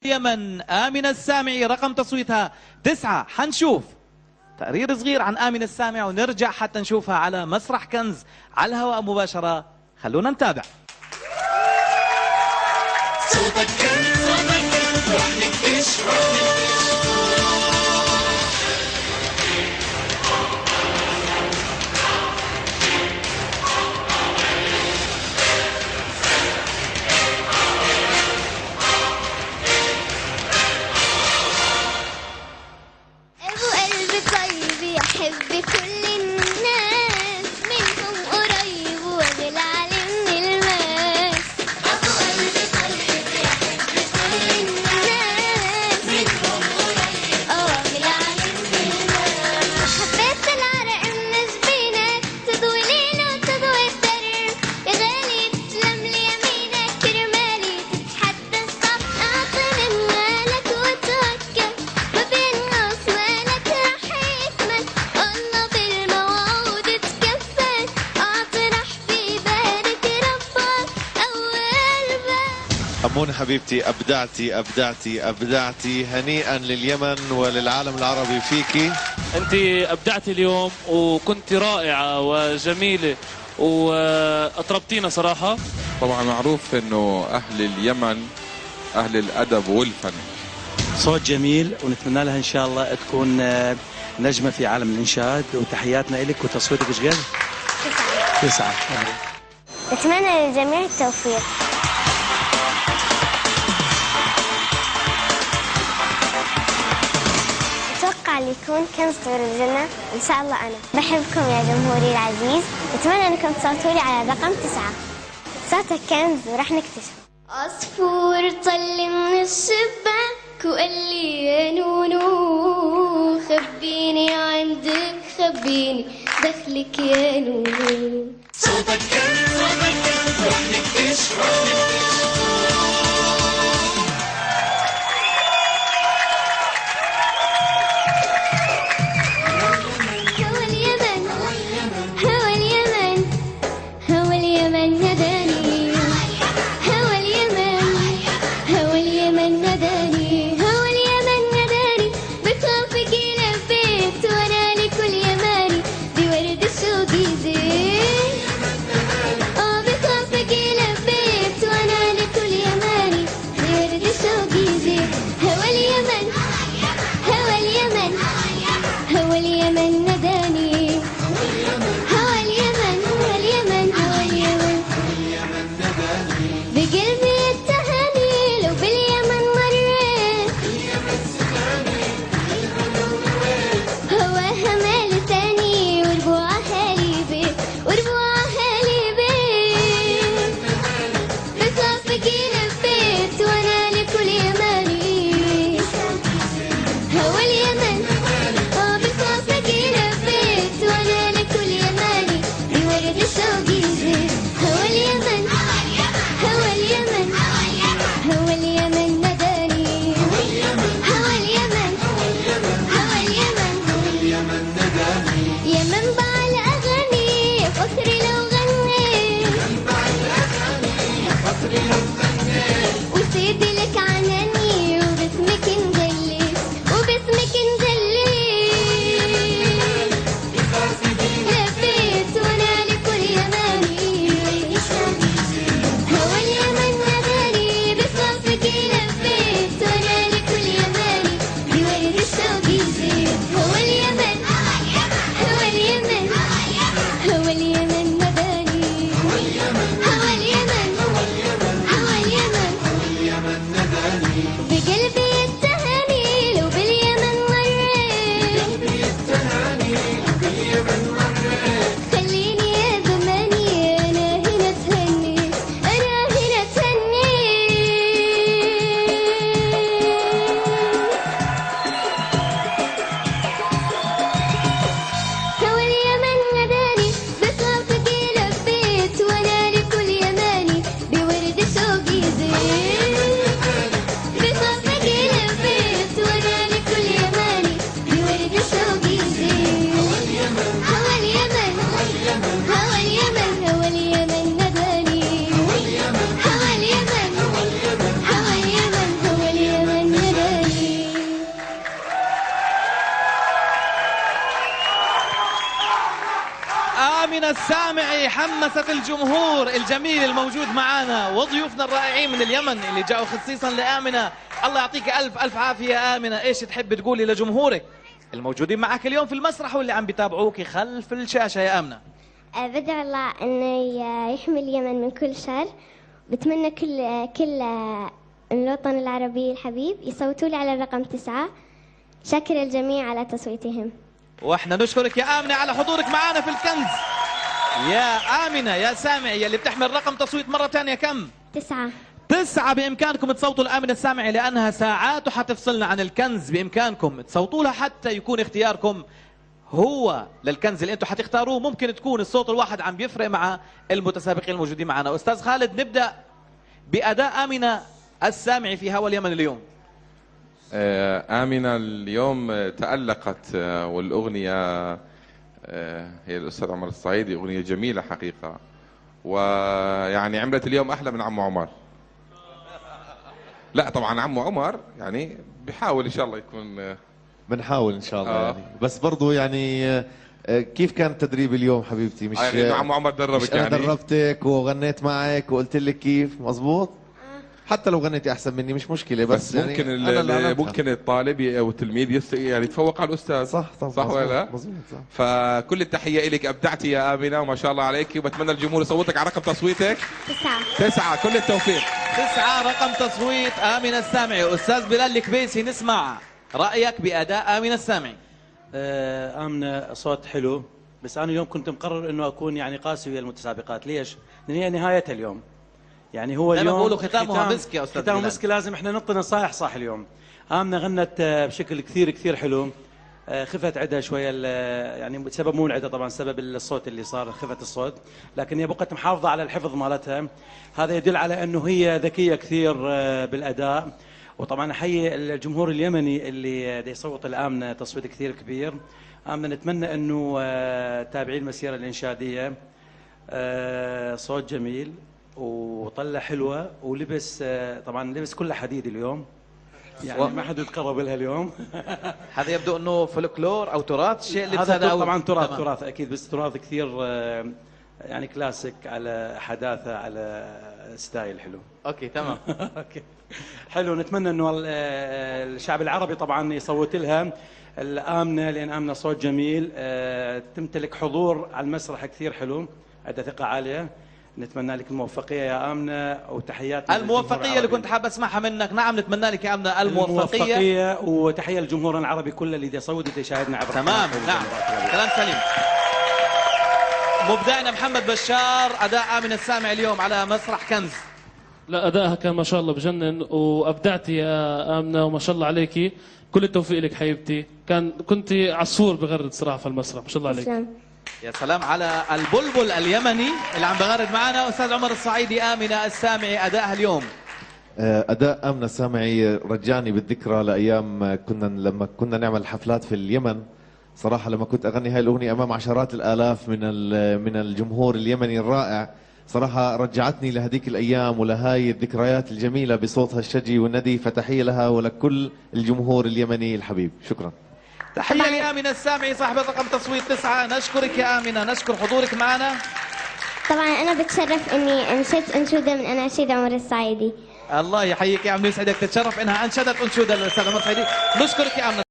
اليمن آمنة السامعي رقم تصويتها 9. حنشوف تقرير صغير عن آمنة السامع ونرجع حتى نشوفها على مسرح كنز على الهواء مباشرة. خلونا نتابع. صوتك كنز رح نكتشفه. بحب كل الناس منهم قريب وبالعلم من الماس. أبو قلب طيب يحب كل الناس منهم قريب وبالعلم من الماس. حبيت العرق من جبينك تضوي ليل وتضوي الدرب يا غالي تسلم لي يمينك كرمالي تتحدى الصف أعطني مالك وتوكل ما بين نص مالك رح يكمل الله بالموعود تكفل أعطي في بارك ربك أول باب. أمون حبيبتي أبدعتي هنيئا لليمن وللعالم العربي فيكي. أنت أبدعتي اليوم وكنت رائعة وجميلة وأطربتينا صراحة. طبعا معروف أنه أهل اليمن أهل الأدب والفن. صوت جميل ونتمنى لها إن شاء الله تكون نجمة في عالم الإنشاد وتحياتنا لك وتصويتك إيش قال؟ 9. نتمنى للجميع التوفيق. أتوقع اللي يكون كنز طيور الجنة إن شاء الله أنا. بحبكم يا جمهوري العزيز، أتمنى أنكم تصوتوا لي على رقم 9. صوتك كنز ورح نكتشف. عصفور طل من الشباك وقال لي يا نونو خبيني عندك خبيني دخلك يا نونو. صوتك كنز رح نكتشفه. آمنة السامعي حمست الجمهور الجميل الموجود معنا وضيوفنا الرائعين من اليمن اللي جاءوا خصيصا لآمنة. الله يعطيك ألف ألف عافية يا آمنة. إيش تحب تقولي لجمهورك الموجودين معك اليوم في المسرح واللي عم بيتابعوك خلف الشاشة يا آمنة؟ بدعو الله انه يحمي اليمن من كل شر. بتمنى كل الوطن العربي الحبيب يصوتوا لي على الرقم 9. شكر الجميع على تصويتهم. واحنا نشكرك يا آمنة على حضورك معنا في الكنز. يا آمنة يا سامعي اللي بتحمل رقم تصويت مرة ثانية كم؟ 9. 9. بإمكانكم تصوتوا لآمنة السامعي لأنها ساعات وحتفصلنا عن الكنز. بإمكانكم تصوتوا لها حتى يكون اختياركم هو للكنز اللي انتم حتختاروه. ممكن تكون الصوت الواحد عم بيفرق مع المتسابقين الموجودين معنا. أستاذ خالد، نبدأ بأداء آمنة السامعي في هوا اليمن اليوم. آمنة اليوم تألقت، والأغنية هي الأستاذ عمر الصعيدي، أغنية جميلة حقيقة، ويعني عملت اليوم أحلى من عمو عمر. لا طبعا عمو عمر يعني بيحاول إن شاء الله يكون بنحاول ان شاء الله يعني. بس برضو يعني كيف كان التدريب اليوم حبيبتي؟ مش يعني عمو عمر دربك؟ مش انا يعني دربتك وغنيت معك وقلت لك كيف مزبوط؟ حتى لو غنيتي احسن مني مش مشكله، بس ممكن يعني ممكن الطالب او التلميذ يعني يتفوق على الاستاذ. صح طبعا. صح ولا لا؟ مزبوط صح. فكل التحيه لك، ابدعتي يا آمنة وما شاء الله عليك، وبتمنى الجمهور يصوتك على رقم تصويتك 9. كل التوفيق. 9 رقم تصويت آمنة السامعي. أستاذ بلال الكبيسي، نسمع رأيك بأداء آمنة السامعي. آمنة صوت حلو، بس أنا اليوم كنت مقرر إنه أكون يعني قاسي ويا المتسابقات. ليش؟ لأن هي نهايتها اليوم. يعني هو اليوم بقولوا ختامها مسك يا أستاذ ختام بلال. مسك، لازم إحنا نعطي نصائح صح اليوم. آمنة غنت بشكل كثير حلو. خفت عندها شوية يعني بسبب مو العدة طبعا، سبب الصوت اللي صار خفت الصوت، لكن هي بقت محافظة على الحفظ مالتها. هذا يدل على أنه هي ذكية كثير بالأداء. وطبعا احيي الجمهور اليمني اللي يصوت الآمنة تصويت كثير كبير. آمنة نتمنى انه تابعي المسيرة الإنشادية، صوت جميل وطلة حلوة ولبس، طبعا لبس كله حديد اليوم، يعني ما حد يتقرب لها اليوم. هذا يبدو انه فولكلور او تراث شيء اللي هذا طبعا تراث اكيد، بس تراث كثير يعني كلاسيك، على حداثة، على ستايل حلو. اوكي تمام. اوكي حلو. نتمنى انه الشعب العربي طبعا يصوت لها الآمنة، لان آمنة صوت جميل، تمتلك حضور على المسرح كثير حلو، عندها ثقة عالية. نتمنى لك الموفقية يا آمنة، وتحياتنا الموفقية اللي كنت حاب اسمعها منك. نعم نتمنى لك يا آمنة الموفقية وتحية للجمهور العربي كله اللي يصوت ويشاهدنا عبر تمام. نعم كلام سليم. مبدعنا محمد بشار، أداء آمنة السامعي اليوم على مسرح كنز. لا أدائها كان ما شاء الله بجنن، وأبدعتي يا آمنة وما شاء الله عليكي. كل التوفيق لك حبيبتي، كنت عصفور بغرد صراحة في المسرح، ما شاء الله عليك. يا سلام على البلبل اليمني اللي عم بغرد معنا. أستاذ عمر الصعيدي، آمنة السامعي أدائها اليوم. أداء آمنة السامعي رجعني بالذكرى لأيام لما كنا نعمل حفلات في اليمن. صراحة لما كنت أغني هاي الأغنية أمام عشرات الآلاف من الجمهور اليمني الرائع، صراحة رجعتني لهذيك الأيام ولهاي الذكريات الجميلة بصوتها الشجي والندي. فتحية لها ولكل الجمهور اليمني الحبيب. شكرا. تحية لآمنة السامعي صاحبة رقم تصويت 9. نشكرك يا آمنة، نشكر حضورك معنا. طبعا أنا بتشرف إني أنشدت أنشودة من أناشيد عمر الصعيدي. الله يحييك يا عم، يسعدك. تتشرف إنها أنشدت أنشودة للأستاذ عمر الصعيدي. نشكرك يا آمنة.